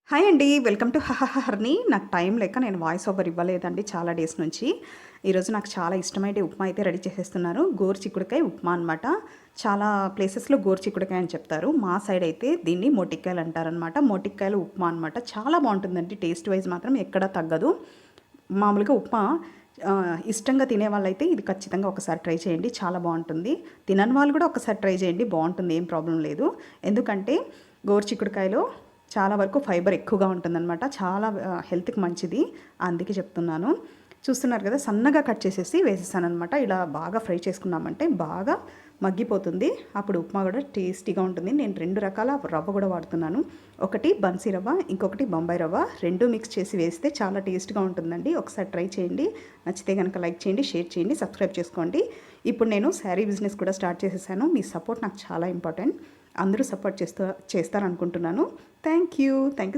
Hi అండి. Welcome to Harni. నాకు time లేక నేను వాయిస్ ఓవర్ ఇవ్వలేదండి చాలా డేస్ నుంచి. ఈరోజు నాకు చాలా ఇష్టమైన ఉప్మా అయితే రెడీ చేసేస్తున్నాను. గోరుచిక్కుడుకాయ ఉప్మా అనమాట. చాలా ప్లేసెస్‌లో గోరుచిక్కుడుకాయ అని చెప్తారు. మా సైడ్ అయితే దీన్ని మొటిక్కాయలు అంటారనమాట. మొటిక్కాయల ఉప్మా అనమాట. చాలా బావుంటుందండి. టేస్ట్ వైస్ మాత్రం ఎక్కడా తగ్గదు. మామూలుగా ఉప్మా ఇష్టంగా తినేవాళ్ళైతే ఇది ఖచ్చితంగా ఒకసారి ట్రై చేయండి. చాలా బావుంటుంది. తినని వాళ్ళు కూడా ఒకసారి ట్రై చేయండి. బావుంటుంది. ఏం ప్రాబ్లమ్ లేదు. ఎందుకంటే గోరుచిక్కుడుకాయలో చాలా వరకు ఫైబర్ ఎక్కువగా ఉంటుందన్నమాట. చాలా హెల్త్‌కి మంచిది. అందుకే చెప్తున్నాను. చూస్తున్నారు కదా! సన్నగా కట్ చేసేసి వేసేసాననమాట. ఇలా బాగా ఫ్రై చేసుకున్నామంటే బాగా మగ్గిపోతుంది. అప్పుడు ఉప్మా కూడా టేస్టీగా ఉంటుంది. నేను 2 రకాల రవ్వ కూడా వాడుతున్నాను. ఒకటి బన్సీ రవ్వ, ఇంకొకటి బొంబాయి రవ్వ. 2 మిక్స్ చేసి వేస్తే చాలా టేస్ట్‌గా ఉంటుందండి. ఒకసారి ట్రై చేయండి. నచ్చితే గనక లైక్ చేయండి, షేర్ చేయండి, సబ్స్క్రైబ్ చేసుకోండి. ఇప్పుడు నేను శారీ బిజినెస్ కూడా స్టార్ట్ చేసేసాను. మీ సపోర్ట్ నాకు చాలా ఇంపార్టెంట్. అందరూ సపోర్ట్ చేస్తారనుకుంటున్నాను. Thank you. Thank you